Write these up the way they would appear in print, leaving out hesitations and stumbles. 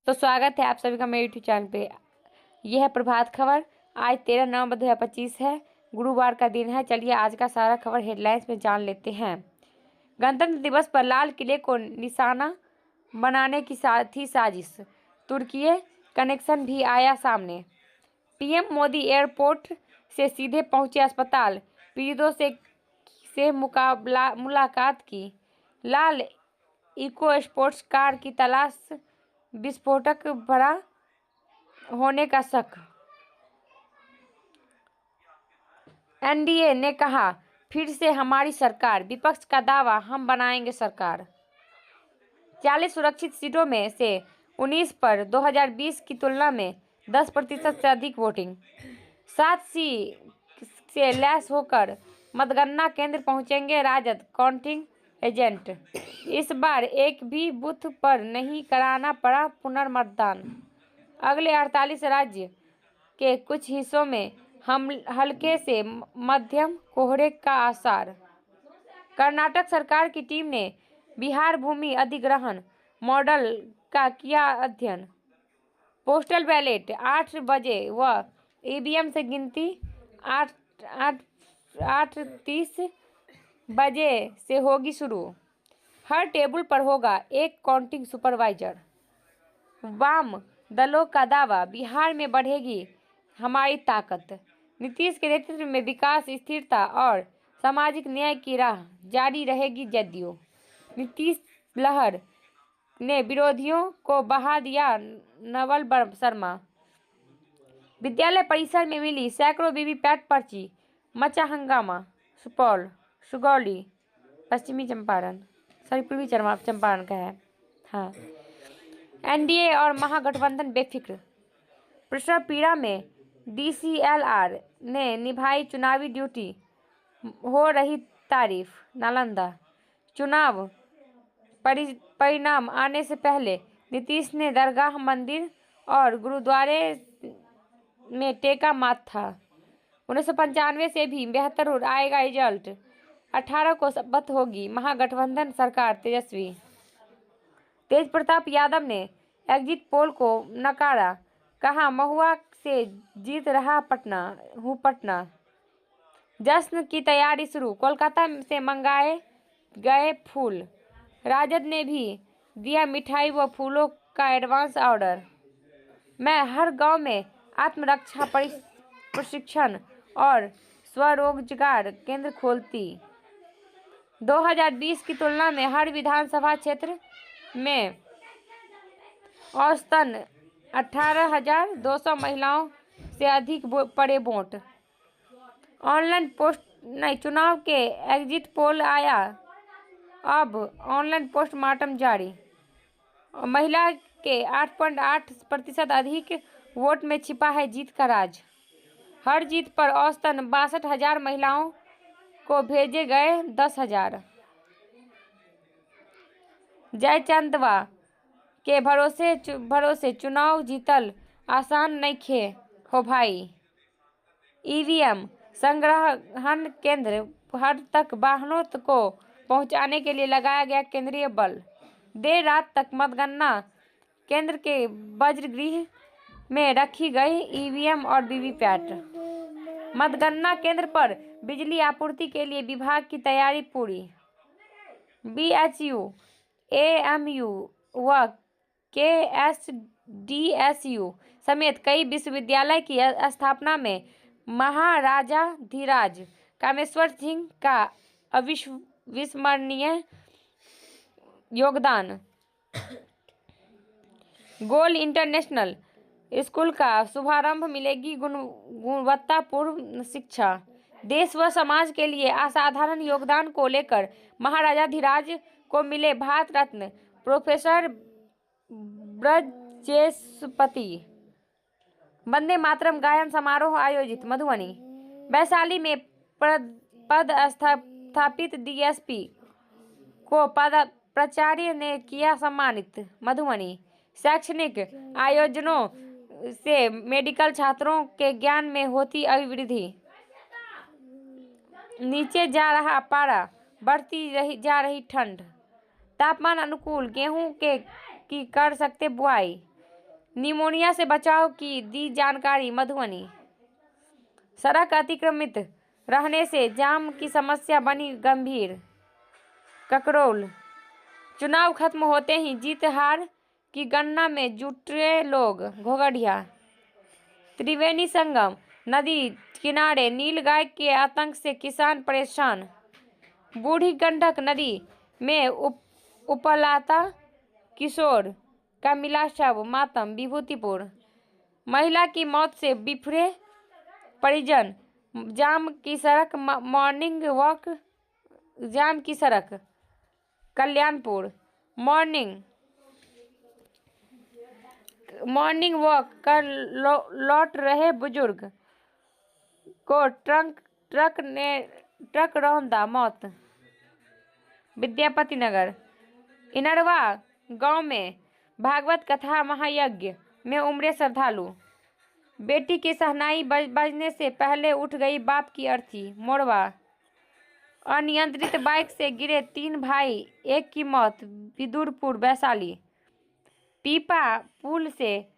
तो स्वागत है आप सभी का मेरे यूट्यूब चैनल पे। यह है प्रभात खबर। आज 13 नवंबर 2025 है, गुरुवार का दिन है। चलिए आज का सारा खबर हेडलाइंस में जान लेते हैं। गणतंत्र दिवस पर लाल किले को निशाना बनाने की थी साजिश, तुर्की कनेक्शन भी आया सामने। पीएम मोदी एयरपोर्ट से सीधे पहुंचे अस्पताल, पीड़ितों से मुलाकात की। लाल इको स्पोर्ट्स कार की तलाश, विस्फोटक भरा होने का शक। एनडीए ने कहा फिर से हमारी सरकार, विपक्ष का दावा हम बनाएंगे सरकार। 40 सुरक्षित सीटों में से 19 पर 2020 की तुलना में 10% से अधिक वोटिंग। 7 से लैस होकर मतगणना केंद्र पहुंचेंगे राजद काउंटिंग एजेंट। इस बार एक भी बूथ पर नहीं कराना पड़ा पुनर्मतदान। अगले 48 राज्य के कुछ हिस्सों में हल्के से मध्यम कोहरे का आसार। कर्नाटक सरकार की टीम ने बिहार भूमि अधिग्रहण मॉडल का किया अध्ययन। पोस्टल बैलेट 8 बजे व ईवीएम से गिनती 8:30 बजे से होगी शुरू। हर टेबल पर होगा एक काउंटिंग सुपरवाइजर। वाम दलों का दावा, बिहार में बढ़ेगी हमारी ताकत। नीतीश के नेतृत्व में विकास, स्थिरता और सामाजिक न्याय की राह जारी रहेगी जदयू। नीतीश लहर ने विरोधियों को बहा दिया, नवल शर्मा। विद्यालय परिसर में मिली सैकड़ों वीवीपैट पर्ची, मचा हंगामा। सुगौली पूर्वी चंपारण का है। हाँ, एनडीए और महागठबंधन बेफिक्र। प्रसव पीड़ा में डीसीएलआर ने निभाई चुनावी ड्यूटी, हो रही तारीफ। नालंदा चुनाव परिणाम आने से पहले नीतीश ने दरगाह, मंदिर और गुरुद्वारे में टेका माथा। 1995 से भी बेहतर आएगा रिजल्ट। 18 को शपथ होगी महागठबंधन सरकार तेजस्वी। तेज प्रताप यादव ने एग्जिट पोल को नकारा, कहा महुआ से जीत रहा पटना। जश्न की तैयारी शुरू, कोलकाता से मंगाए गए फूल। राजद ने भी दिया मिठाई व फूलों का एडवांस ऑर्डर। मैं हर गांव में आत्मरक्षा प्रशिक्षण और स्वरोजगार केंद्र खोलती। 2020 की तुलना में हर विधानसभा क्षेत्र में औसतन 18,200 महिलाओं से अधिक पड़े वोट। ऑनलाइन चुनाव के एग्जिट पोल आया, अब ऑनलाइन पोस्टमार्टम जारी। महिला के 8.8% अधिक वोट में छिपा है जीत का राज। हर जीत पर औसतन 62,000 महिलाओं को भेजे गए 10,000। जयचंदवा के भरोसे चुनाव जीतल आसान नइखे हो भाई। ईवीएम संग्रहण केंद्र हर तक वाहनों को पहुंचाने के लिए लगाया गया केंद्रीय बल। देर रात तक मतगणना केंद्र के वज्रगृह में रखी गई ईवीएम और वीवीपैट। मतगणना केंद्र पर बिजली आपूर्ति के लिए विभाग की तैयारी पूरी। बीएचयू, एएमयू व केएसडीएसयू समेत कई विश्वविद्यालय की स्थापना में महाराजाधिराज कामेश्वर सिंह का अविस्मरणीय योगदान। गोल इंटरनेशनल स्कूल का शुभारंभ, मिलेगी गुणवत्तापूर्ण शिक्षा। देश व समाज के लिए असाधारण योगदान को लेकर महाराजाधिराज को मिले भारत रत्न प्रोफेसर ब्रजेशपति। वंदे मातरम गायन समारोह आयोजित। मधुबनी वैशाली में पदस्थापित डीएसपी को प्राचार्य ने किया सम्मानित। मधुबनी शैक्षणिक आयोजनों से मेडिकल छात्रों के ज्ञान में होती अभिवृद्धि। नीचे जा रहा पारा, बढ़ती जा रही ठंड। तापमान अनुकूल गेहूं की कर सकते बुआई। निमोनिया से बचाव की दी जानकारी मधुबनी। सड़क अतिक्रमित रहने से जाम की समस्या बनी गंभीर। ककरौल। चुनाव खत्म होते ही जीत हार की गणना में जुटे लोग। घोघडिया। त्रिवेणी संगम नदी किनारे नीलगाय के आतंक से किसान परेशान। बूढ़ी गंडक नदी में उपलाता किशोर का मिला शव। मातम। विभूतिपुर। महिला की मौत से बिफरे परिजन। जाम की सड़क मॉर्निंग वॉक। जाम की सड़क। कल्याणपुर। मॉर्निंग वॉक कर लौट रहे बुजुर्ग को ट्रक रौंदा। मौत। विद्यापति नगर। इनरवा गांव में भागवत कथा महायज्ञ में उमड़े श्रद्धालु। बेटी की शहनाई बजने से पहले उठ गई बाप की अर्थी। मोरवा। अनियंत्रित बाइक से गिरे 3 भाई, एक की मौत। विदुरपुर। वैशाली। पीपा पुल से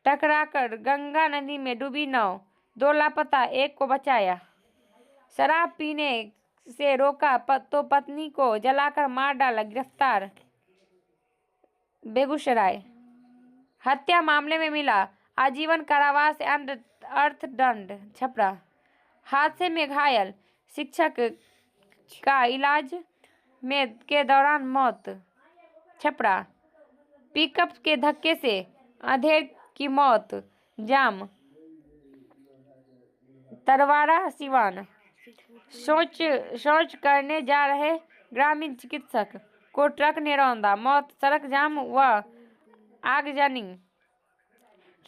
टकराकर गंगा नदी में डूबी नाव, 2 लापता, एक को बचाया। शराब पीने से रोका तो पत्नी को जलाकर मार डाला, गिरफ्तार। बेगूसराय। हत्या मामले में मिला आजीवन कारावास एंड अर्थदंड। छपरा। हादसे में घायल शिक्षक का इलाज के दौरान मौत। छपरा। पिकअप के धक्के से अंधेर की मौत। जाम। तरवाड़ा सिवान। शौच करने जा रहे ग्रामीण चिकित्सक को ट्रक ने रौंदा। मौत। सड़क जाम व आगजनी।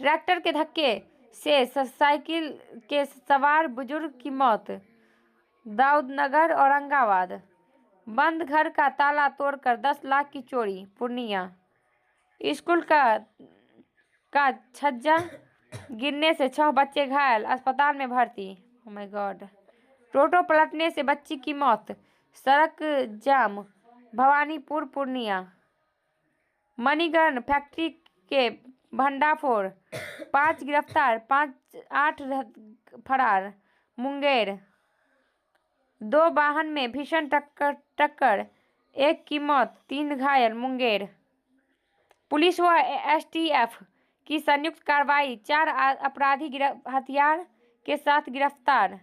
ट्रैक्टर के धक्के से साइकिल के सवार बुजुर्ग की मौत। दाऊदनगर। औरंगाबाद। बंद घर का ताला तोड़कर 10 लाख की चोरी। पूर्णिया। स्कूल का छज्जा गिरने से 6 बच्चे घायल, अस्पताल में भर्ती। Oh my God. टोटो पलटने से बच्ची की मौत। सड़क जाम। भवानीपुर। पूर्णिया। मणिगन फैक्ट्री के भंडाफोड़, 5 गिरफ्तार, 8 फरार। मुंगेर। 2 वाहन में भीषण टक्कर, 1 की मौत, 3 घायल। मुंगेर। पुलिस व एसटीएफ की संयुक्त कार्रवाई, 4 अपराधी हथियार के साथ गिरफ्तार।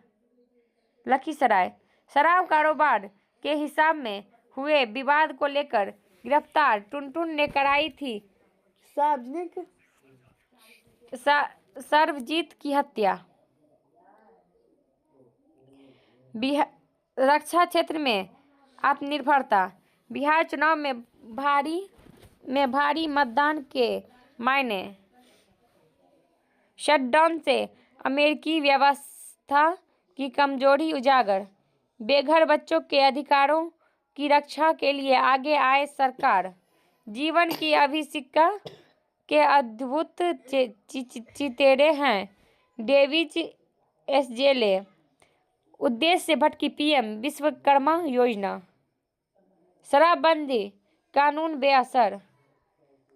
लखीसराय। शराब कारोबार के हिसाब में हुए विवाद को लेकर गिरफ्तार टुनटुन ने कराई थी सर्वजीत की हत्या। रक्षा क्षेत्र में आत्मनिर्भरता। बिहार चुनाव में भारी मतदान के मायने। शटडाउन से अमेरिकी व्यवस्था की कमजोरी उजागर। बेघर बच्चों के अधिकारों की रक्षा के लिए आगे आए सरकार। जीवन की अभिषिका के अद्भुत चितेरे हैं, डेविड एसजेले। उद्देश्य से भटकी पीएम विश्वकर्मा योजना। शराबबंदी कानून बेअसर।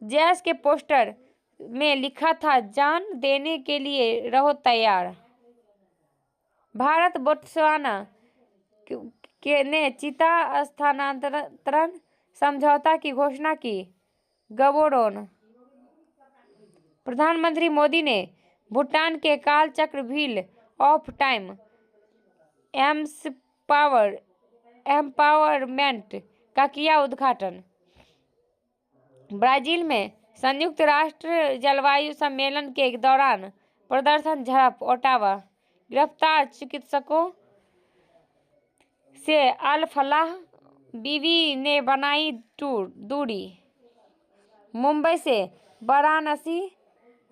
जैश के पोस्टर में लिखा था, जान देने के लिए रहो तैयार। भारत बोत्सवाना ने चीता स्थानांतरण समझौता की घोषणा की। गबोरोन। प्रधानमंत्री मोदी ने भूटान के कालचक्र व्हील ऑफ टाइम एम्पावरमेंट का किया उद्घाटन। ब्राजील में संयुक्त राष्ट्र जलवायु सम्मेलन के दौरान प्रदर्शन झड़प। ओटावा। गिरफ्तार चिकित्सकों से अल फलाह बीवी ने बनाई दूरी। मुंबई से वाराणसी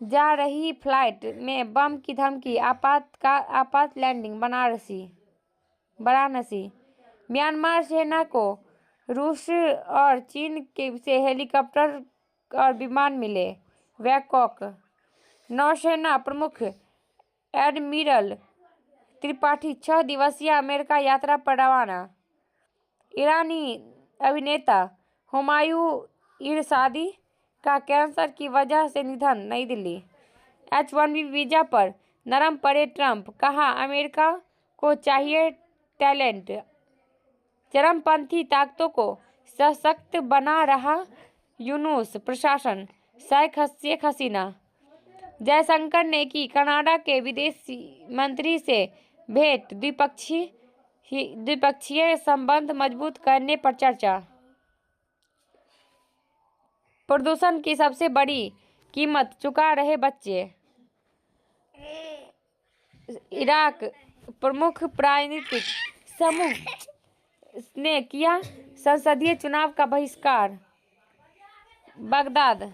जा रही फ्लाइट में बम की धमकी, आपात लैंडिंग। वाराणसी। म्यांमार सेना को रूस और चीन से हेलीकॉप्टर और विमान मिले। बैंकॉक। नौसेना प्रमुख एडमिरल त्रिपाठी 6 दिवसीय अमेरिका यात्रा पर रवाना। ईरानी अभिनेता हुमायूं इरशादी का कैंसर की वजह से निधन। नई दिल्ली। H1B वीजा पर नरम पड़े ट्रंप, कहा अमेरिका को चाहिए टैलेंट। चरमपंथी ताकतों को सशक्त बना रहा यूनुस प्रशासन। शेख हसीना। जयशंकर ने की कनाडा के विदेश मंत्री से भेंट, द्विपक्षीय संबंध मजबूत करने पर चर्चा। प्रदूषण की सबसे बड़ी कीमत चुका रहे बच्चे। इराक प्रमुख राजनीतिक समूह ने किया संसदीय चुनाव का बहिष्कार। बगदाद।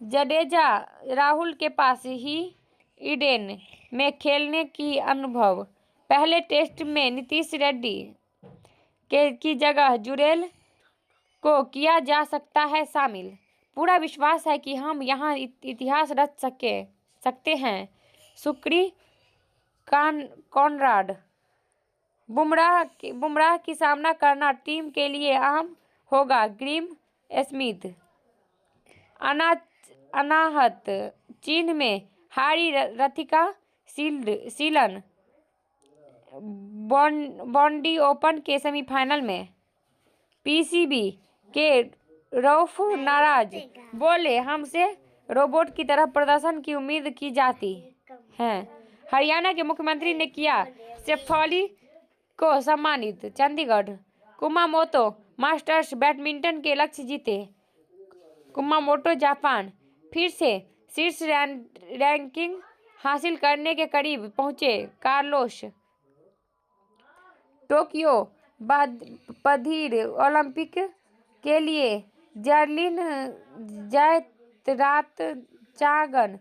जडेजा, राहुल के पास ही ईडन में खेलने की अनुभव। पहले टेस्ट में नीतीश रेड्डी की जगह जुरेल को किया जा सकता है शामिल। पूरा विश्वास है कि हम यहाँ इतिहास रच सकते हैं। सुक्री कॉनराड। बुमराह की सामना करना टीम के लिए आम होगा। Graeme Smith. अनाहत। चीन में हारी रथिका सीलन बॉन्डी ओपन के सेमीफाइनल में। पीसीबी के रऊफ नाराज, बोले हमसे रोबोट की तरह प्रदर्शन की उम्मीद की जाती है। हरियाणा के मुख्यमंत्री ने किया शेफाली को सम्मानित। चंडीगढ़। कुमामोटो मास्टर्स बैडमिंटन के लक्ष्य जीते। Kumamoto Japan. फिर से शीर्ष रैंकिंग हासिल करने के करीब पहुंचे कार्लोस। टोक्यो बधिर ओलंपिक के लिए जर्लिन जयरातचागन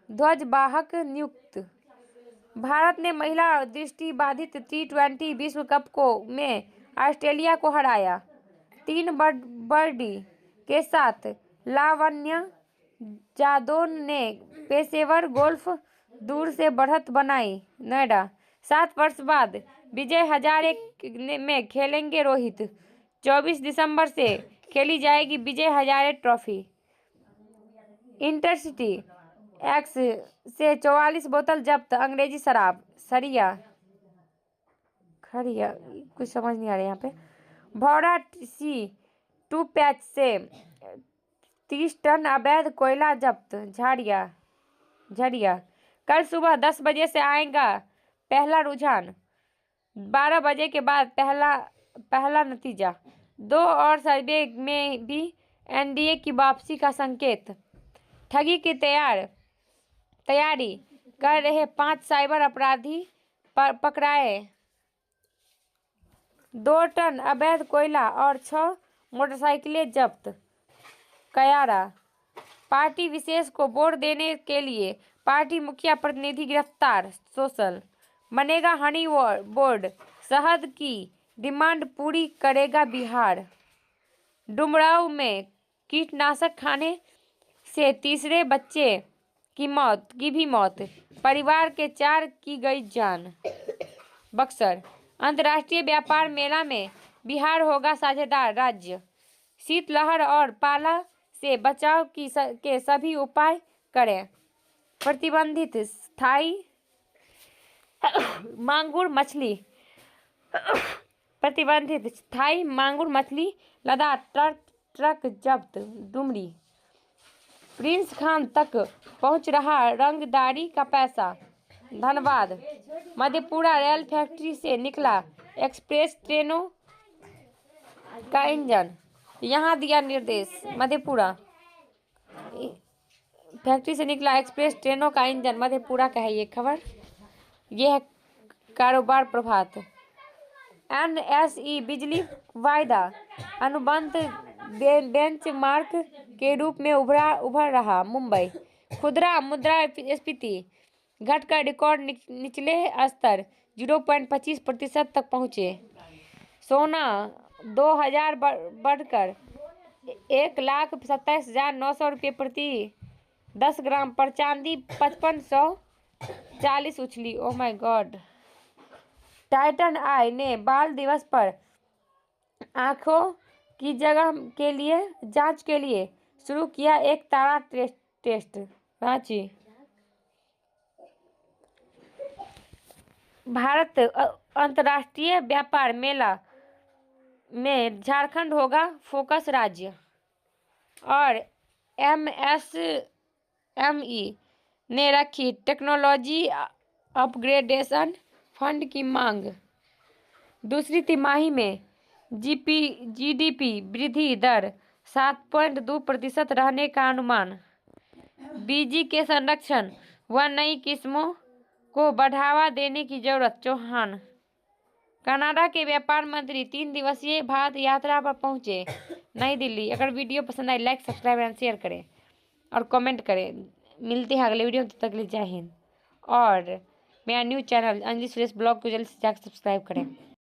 ध्वजवाहक नियुक्त। भारत ने महिला दृष्टिबाधित T20 विश्व कप में ऑस्ट्रेलिया को हराया। 3 बर्डी के साथ लावण्या जादव ने पेशेवर गोल्फ दूर से बढ़त बनाई। नोएडा। 7 वर्ष बाद विजय हजारे में खेलेंगे रोहित। 24 दिसंबर से खेली जाएगी Vijay Hazare trophy. Intercity x से 44 बोतल जब्त अंग्रेजी शराब। खरिया कुछ समझ नहीं आ रहा यहाँ पे। भौरा C2 पैच से 30 टन अवैध कोयला जब्त। झरिया। कल सुबह 10 बजे से आएगा पहला रुझान। 12 बजे के बाद पहला नतीजा। 2 और सर्वे में भी एनडीए की वापसी का संकेत। ठगी की तैयारी कर रहे 5 साइबर अपराधी पकड़ाए। 2 टन अवैध कोयला और 6 मोटरसाइकिलें जब्त। कयारा। पार्टी विशेष को वोट देने के लिए पार्टी मुखिया प्रतिनिधि गिरफ्तार। सोशल। बनेगा हनी बोर्ड, शहद की डिमांड पूरी करेगा बिहार। डुमरांव में कीटनाशक खाने से तीसरे बच्चे की भी मौत। परिवार के 4 की गई जान। बक्सर। अंतर्राष्ट्रीय व्यापार मेला में बिहार होगा साझेदार राज्य। शीतलहर और पाला से बचाव के सभी उपाय करें। प्रतिबंधित स्थायी मांगुर मछली लदा ट्रक जब्त। डुमरी। प्रिंस खान तक पहुंच रहा रंगदारी का पैसा। धनबाद। मधेपुरा रेल फैक्ट्री से निकला एक्सप्रेस ट्रेनों का इंजन। यहाँ दिया निर्देश। मधेपुरा फैक्ट्री से निकला एक्सप्रेस ट्रेनों का इंजन। मधेपुरा का है ये खबर। ये है कारोबार प्रभात। NSE बिजली वायदा अनुबंध बेंचमार्क के रूप में उभर रहा। मुंबई। खुदरा मुद्रास्फीति घटकर रिकॉर्ड निचले स्तर 0.25% तक पहुंचे। सोना 2000 बढ़कर 1,27,900 रुपये प्रति 10 ग्राम पर। चांदी 5540 उछली। Oh my God. टाइटन आई ने बाल दिवस पर आंखों की जांच के लिए शुरू किया एक तारा टेस्ट। रांची। भारत अंतर्राष्ट्रीय व्यापार मेला में झारखंड होगा फोकस राज्य। और एमएसएमई ने रखी टेक्नोलॉजी अपग्रेडेशन फंड की मांग। दूसरी तिमाही में जीडीपी वृद्धि दर 7.2% रहने का अनुमान। बीजी के संरक्षण व नई किस्मों को बढ़ावा देने की जरूरत। चौहान। कनाडा के व्यापार मंत्री 3 दिवसीय भारत यात्रा पर पहुंचे नई दिल्ली। अगर वीडियो पसंद आए लाइक सब्सक्राइब एंड शेयर करें और कमेंट करें। मिलते हैं अगले वीडियो में, तब तक के लिए जय हिंद। और मेरा news channel Anjali Suresh blog को जल्द से जाकर सब्सक्राइब करें।